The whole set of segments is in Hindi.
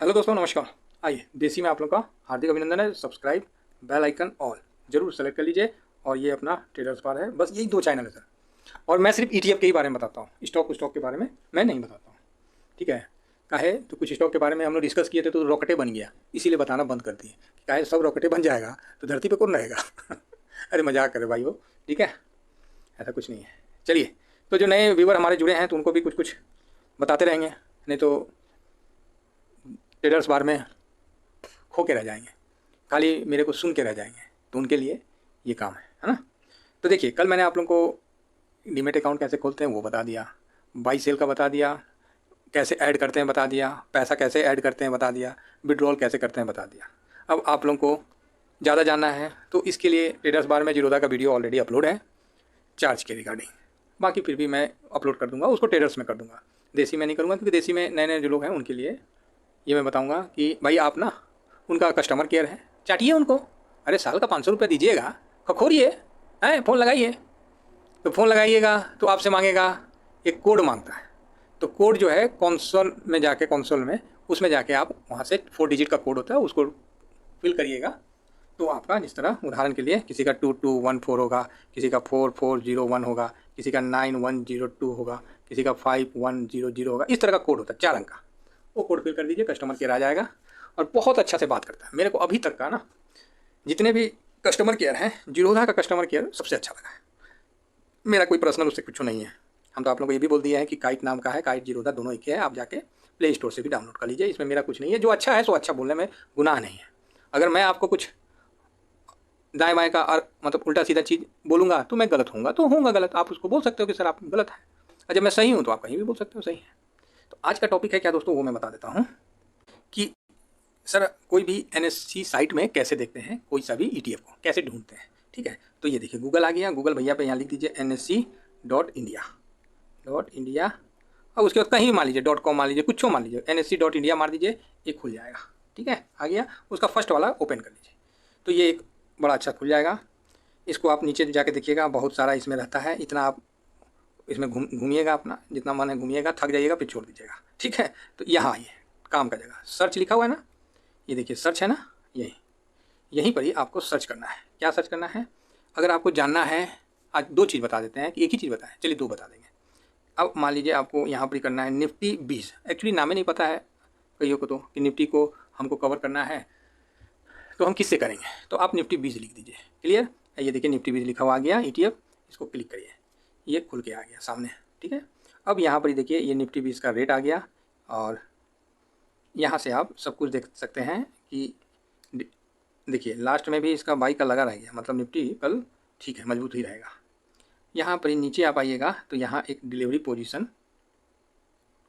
हेलो दोस्तों, नमस्कार। आइए देसी में आप लोग का हार्दिक अभिनंदन है। सब्सक्राइब, बेल आइकन ऑल जरूर सेलेक्ट कर लीजिए। और ये अपना ट्रेडर्स बार है, बस यही दो चैनल है सर। और मैं सिर्फ ईटीएफ के ही बारे में बताता हूँ, स्टॉक के बारे में मैं नहीं बताता हूँ। ठीक है। काहे तो कुछ स्टॉक के बारे में हम लोग डिस्कस किए थे तो रॉकेटें बन गया, इसीलिए बताना बंद कर दिए। काहे सब रॉकेटें बन जाएगा तो धरती पर कौन रहेगा। अरे मजाक करे भाई वो। ठीक है, ऐसा कुछ नहीं है। चलिए, तो जो नए व्यूवर हमारे जुड़े हैं तो उनको भी कुछ कुछ बताते रहेंगे, नहीं तो ट्रेडर्स बार में खो के रह जाएंगे, खाली मेरे को सुन के रह जाएंगे। तो उनके लिए ये काम है ना। तो देखिए, कल मैंने आप लोगों को डीमेट अकाउंट कैसे खोलते हैं वो बता दिया, बाई सेल का बता दिया, कैसे ऐड करते हैं बता दिया, पैसा कैसे ऐड करते हैं बता दिया, विड्रॉल कैसे करते हैं बता दिया। अब आप लोगों को ज़्यादा जानना है तो इसके लिए ट्रेडर्स बार में जीरोधा का वीडियो ऑलरेडी अपलोड है चार्ज के रिगार्डिंग। बाकी फिर भी मैं अपलोड कर दूंगा, उसको ट्रेडर्स में कर दूंगा, देसी में नहीं करूँगा, क्योंकि देसी में नए नए जो लोग हैं उनके लिए ये मैं बताऊँगा कि भाई आप ना उनका कस्टमर केयर है, चाटिए उनको। अरे साल का 500 रुपये दीजिएगा, खखोरिए हैं, फ़ोन लगाइए। तो फ़ोन लगाइएगा तो आपसे मांगेगा, एक कोड मांगता है। तो कोड जो है कंसोल में उसमें जाके आप वहाँ से 4 डिजिट का कोड होता है, उसको फिल करिएगा। तो आपका जिस तरह उदाहरण के लिए किसी का 2214 होगा, किसी का 4401 होगा, किसी का 9102 होगा, किसी का 5100 होगा, इस तरह का कोड होता है 4 अंक का। वो कोड फिल कर दीजिए, कस्टमर केयर आ जाएगा और बहुत अच्छा से बात करता है। मेरे को अभी तक का ना जितने भी कस्टमर केयर हैं, जीरोधा का कस्टमर केयर सबसे अच्छा लगा है। मेरा कोई पर्सनल उससे कुछ नहीं है। हम तो आप लोगों को ये भी बोल दिया है कि काइट नाम का है, काइट जीरोधा दोनों एक ही है। आप जाके प्ले स्टोर से भी डाउनलोड कर लीजिए, इसमें मेरा कुछ नहीं है। जो अच्छा है सो अच्छा बोलने में गुनाह नहीं है। अगर मैं आपको कुछ दाएँ बाएँ का मतलब उल्टा सीधा चीज़ बोलूँगा तो मैं गलत होऊंगा, तो होऊंगा गलत। आप उसको बोल सकते हो कि सर आप गलत है, और जब मैं सही हूँ तो आप कहीं भी बोल सकते हो सही है। तो आज का टॉपिक है क्या दोस्तों, वो मैं बता देता हूँ कि सर कोई भी एनएससी साइट में कैसे देखते हैं, कोई सा भी ईटीएफ को कैसे ढूंढते हैं। ठीक है, तो ये देखिए गूगल आ गया। गूगल भैया पे यहाँ लिख दीजिए NSC.India और उसके बाद कहीं मान लीजिए .com मान लीजिए, कुछ मान लीजिए, NSC.India मार दीजिए, ये खुल जाएगा। ठीक है, आ गया। उसका फर्स्ट वाला ओपन कर लीजिए तो ये एक बड़ा अच्छा खुल जाएगा। इसको आप नीचे जाके देखिएगा, बहुत सारा इसमें रहता है। इतना आप इसमें घूमिएगा, अपना जितना मन है घूमिएगा, थक जाइएगा फिर छोड़ दीजिएगा। ठीक है, तो यहाँ आइए, काम का जगह सर्च लिखा हुआ है ना, ये देखिए सर्च है ना, यहीं पर ही आपको सर्च करना है। क्या सर्च करना है, अगर आपको जानना है, आज दो चीज़ बता देते हैं कि एक ही चीज़ बताएं, चलिए दो बता देंगे। अब मान लीजिए आपको यहाँ पर करना है निफ्टी 20। एक्चुअली नाम ही नहीं पता है कईयों को तो कि निफ्टी को हमको कवर करना है तो हम किससे करेंगे। तो आप निफ्टी 20 लिख दीजिए, क्लियर। ये देखिए निफ्टी 20 लिखा हुआ आ गया, ईटीएफ। इसको क्लिक करिए, ये खुल के आ गया सामने। ठीक है, अब यहाँ पर देखिए ये निफ्टी 20 का रेट आ गया और यहाँ से आप सब कुछ देख सकते हैं कि देखिए लास्ट में भी इसका बाई का लगा रह गया, मतलब निफ्टी कल ठीक है, मजबूत ही रहेगा। यहाँ पर नीचे आप आइएगा तो यहाँ एक डिलीवरी पोजीशन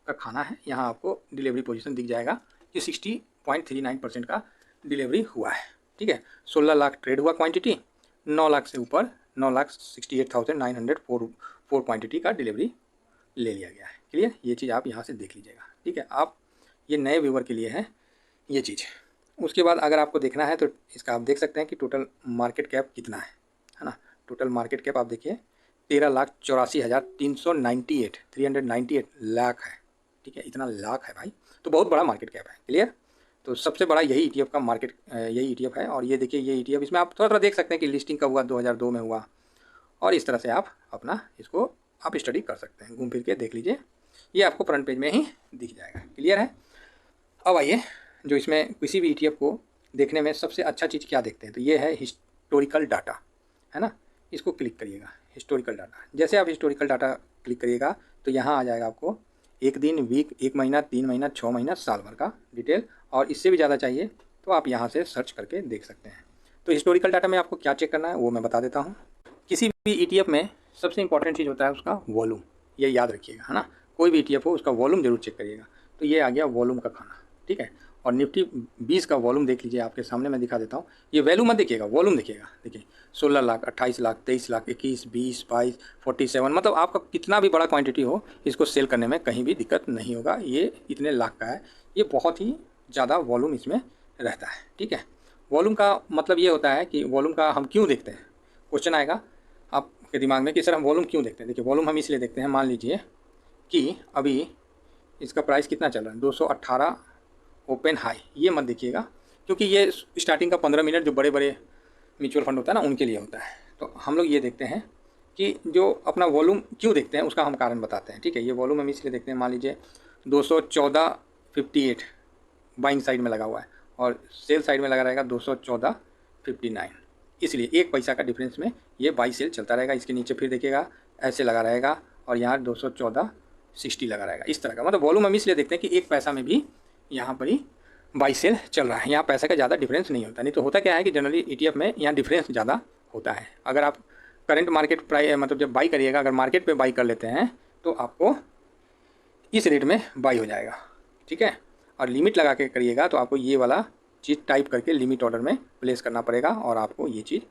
का खाना है, यहाँ आपको डिलीवरी पोजीशन दिख जाएगा कि 60.39% का डिलीवरी हुआ है। ठीक है, 16 लाख ट्रेड हुआ क्वांटिटी, 9 लाख से ऊपर 9,68,904 क्वांटिटी का डिलीवरी ले लिया गया है। क्लियर, ये चीज़ आप यहाँ से देख लीजिएगा। ठीक है, आप ये नए व्यूवर के लिए है ये चीज़। उसके बाद अगर आपको देखना है तो इसका आप देख सकते हैं कि टोटल मार्केट कैप कितना है ना। टोटल मार्केट कैप आप देखिए 13,84,398 लाख है। ठीक है, इतना लाख है भाई, तो बहुत बड़ा मार्केट कैप है। क्लियर, तो सबसे बड़ा यही ईटीएफ का मार्केट, यही ईटीएफ है। और ये देखिए ये ईटीएफ, इसमें आप थोड़ा थोड़ा देख सकते हैं कि लिस्टिंग कब हुआ, 2002 में हुआ। और इस तरह से आप अपना इसको आप स्टडी कर सकते हैं, घूम फिर के देख लीजिए, ये आपको फ्रंट पेज में ही दिख जाएगा। क्लियर है। अब आइए, जो इसमें किसी भी ईटीएफ को देखने में सबसे अच्छा चीज़ क्या देखते हैं, तो ये है हिस्टोरिकल डाटा, है ना। इसको क्लिक करिएगा, हिस्टोरिकल डाटा। जैसे आप हिस्टोरिकल डाटा क्लिक करिएगा तो यहाँ आ जाएगा आपको एक दिन, वीक, 1 महीना, 3 महीना, 6 महीना, साल भर का डिटेल। और इससे भी ज़्यादा चाहिए तो आप यहाँ से सर्च करके देख सकते हैं। तो हिस्टोरिकल डाटा में आपको क्या चेक करना है वो मैं बता देता हूँ। किसी भी ईटीएफ में सबसे इंपॉर्टेंट चीज़ होता है उसका वॉल्यूम, ये याद रखिएगा, है ना। कोई भी ईटीएफ हो उसका वॉल्यूम जरूर चेक करिएगा। तो ये आ गया वॉल्यूम का खाना। ठीक है, और निफ्टी 20 का वॉल्यूम देख लीजिए, आपके सामने मैं दिखा देता हूँ। ये वैल्यू मत देखिएगा, वॉल्यूम देखिएगा। देखिए 16 लाख, 28 लाख, 23 लाख, 21, 20, 22, 47, मतलब आपका कितना भी बड़ा क्वांटिटी हो, इसको सेल करने में कहीं भी दिक्कत नहीं होगा। ये इतने लाख का है, ये बहुत ही ज़्यादा वॉल्यूम इसमें रहता है। ठीक है, वॉल्यूम का मतलब ये होता है कि वॉल्यूम का हम क्यों देखते हैं, क्वेश्चन आएगा आपके दिमाग में कि सर हम वॉल्यूम क्यों देखते हैं। देखिए वॉल्यूम हम इसलिए देखते हैं, मान लीजिए कि अभी इसका प्राइस कितना चल रहा है, 218 ओपन हाई, ये मत देखिएगा, क्योंकि ये स्टार्टिंग का 15 मिनट जो बड़े बड़े म्यूचुअल फंड होता है ना, उनके लिए होता है। तो हम लोग ये देखते हैं कि जो अपना वॉल्यूम क्यों देखते हैं उसका हम कारण बताते हैं, ठीक है। ये वॉल्यूम हम इसलिए देखते हैं, मान लीजिए 214.58 बाइंग साइड में लगा हुआ है और सेल साइड में लगा रहेगा 214.59, इसलिए 1 पैसा का डिफरेंस में ये बाई सेल चलता रहेगा। इसके नीचे फिर देखिएगा ऐसे लगा रहेगा और यहाँ 214.60 लगा रहेगा, इस तरह का। मतलब वॉल्यूम हम इसलिए देखते हैं कि 1 पैसा में भी यहाँ पर ही बाई सेल चल रहा है, यहाँ पैसे का ज़्यादा डिफरेंस नहीं होता। नहीं तो होता क्या है कि जनरली ETF में यहाँ डिफरेंस ज़्यादा होता है। अगर आप करंट मार्केट प्राइस मतलब जब बाई करिएगा, अगर मार्केट पे बाई कर लेते हैं तो आपको इस रेट में बाई हो जाएगा, ठीक है। और लिमिट लगा के करिएगा तो आपको ये वाला चीज़ टाइप करके लिमिट ऑर्डर में प्लेस करना पड़ेगा और आपको ये चीज़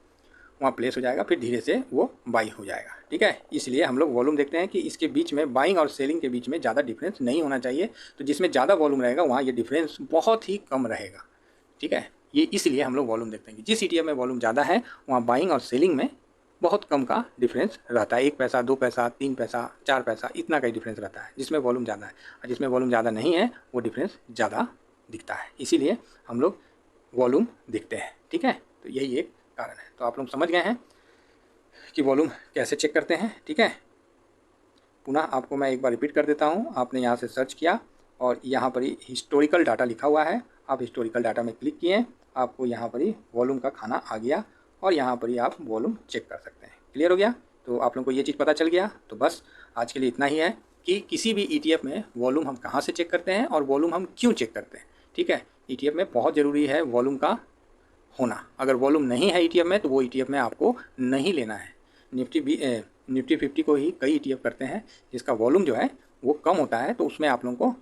वहाँ प्लेस हो जाएगा, फिर धीरे से वो बाई हो जाएगा, ठीक है। इसलिए हम लोग वॉल्यूम देखते हैं कि इसके बीच में बाइंग और सेलिंग के बीच में ज़्यादा डिफरेंस नहीं होना चाहिए। तो जिसमें ज़्यादा वॉल्यूम रहेगा वहाँ ये डिफरेंस बहुत ही कम रहेगा, ठीक है। ये इसलिए हम लोग वॉल्यूम देखते हैं कि जिस ETF में वॉल्यूम ज़्यादा है वहाँ बाइंग और सेलिंग में बहुत कम का डिफरेंस रहता है। 1 पैसा, 2 पैसा, 3 पैसा, 4 पैसा, इतना का ही डिफरेंस रहता है जिसमें वॉल्यूम ज़्यादा है। और जिसमें वॉल्यूम ज़्यादा नहीं है वो डिफरेंस ज़्यादा दिखता है, इसीलिए हम लोग वॉल्यूम देखते हैं, ठीक है। तो यही एक कारण है। तो आप लोग समझ गए हैं कि वॉल्यूम कैसे चेक करते हैं, ठीक है। पुनः आपको मैं एक बार रिपीट कर देता हूँ। आपने यहाँ से सर्च किया और यहाँ पर ही हिस्टोरिकल डाटा लिखा हुआ है, आप हिस्टोरिकल डाटा में क्लिक किए, आपको यहाँ पर ही वॉल्यूम का खाना आ गया और यहाँ पर ही आप वॉल्यूम चेक कर सकते हैं। क्लियर हो गया? तो आप लोगों को ये चीज़ पता चल गया। तो बस आज के लिए इतना ही है कि किसी भी ETF में वॉल्यूम हम कहाँ से चेक करते हैं और वॉल्यूम हम क्यों चेक करते हैं, ठीक है। ETF में बहुत ज़रूरी है वॉल्यूम का होना। अगर वॉल्यूम नहीं है ETF में तो वो ETF में आपको नहीं लेना है। निफ्टी 50 को ही कई ETF करते हैं जिसका वॉल्यूम जो है वो कम होता है, तो उसमें आप लोगों को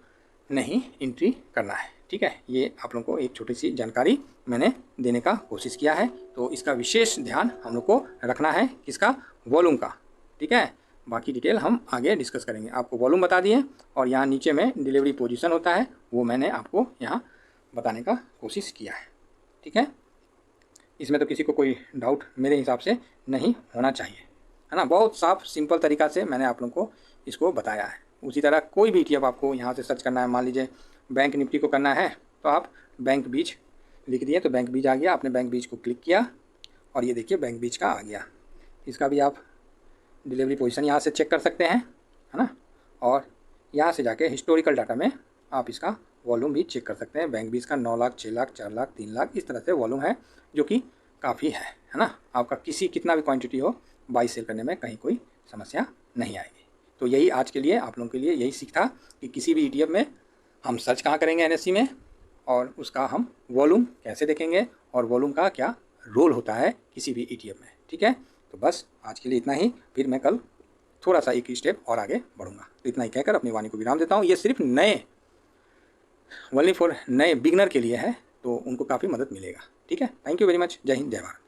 नहीं एंट्री करना है, ठीक है। ये आप लोगों को एक छोटी सी जानकारी मैंने देने का कोशिश किया है। तो इसका विशेष ध्यान हम लोग को रखना है, किसका? वॉल्यूम का, ठीक है। बाकी डिटेल हम आगे डिस्कस करेंगे। आपको वॉल्यूम बता दिए और यहाँ नीचे में डिलीवरी पोजीशन होता है, वो मैंने आपको यहाँ बताने का कोशिश किया है, ठीक है। इसमें तो किसी को कोई डाउट मेरे हिसाब से नहीं होना चाहिए, है ना। बहुत साफ सिंपल तरीका से मैंने आप लोगों को इसको बताया है। उसी तरह कोई भी ETF आपको यहाँ से सर्च करना है, मान लीजिए बैंक निफ्टी को करना है तो आप बैंक बीज लिख दिए तो बैंक बीज आ गया, आपने बैंक बीज को क्लिक किया और ये देखिए बैंक बीज का आ गया। इसका भी आप डिलीवरी पोजीशन यहाँ से चेक कर सकते हैं, है ना। और यहाँ से जाके हिस्टोरिकल डाटा में आप इसका वॉल्यूम भी चेक कर सकते हैं। बैंक बीज का 9 लाख, 6 लाख, 4 लाख, 3 लाख, इस तरह से वॉल्यूम है, जो कि काफ़ी है ना। आपका कितना भी क्वांटिटी हो, बाई सेल करने में कहीं कोई समस्या नहीं आएगी। तो यही आज के लिए आप लोगों के लिए यही सीख था कि किसी भी ETF में हम सर्च कहाँ करेंगे NSE में और उसका हम वॉल्यूम कैसे देखेंगे और वॉल्यूम का क्या रोल होता है किसी भी ETF में, ठीक है। तो बस आज के लिए इतना ही, फिर मैं कल थोड़ा सा एक स्टेप और आगे बढ़ूंगा। तो इतना ही कहकर अपनी वाणी को विराम देता हूँ। ये सिर्फ ओनली फॉर नए बिगनर के लिए है, तो उनको काफ़ी मदद मिलेगा, ठीक है। Thank you very much. जय हिंद, जय भारत।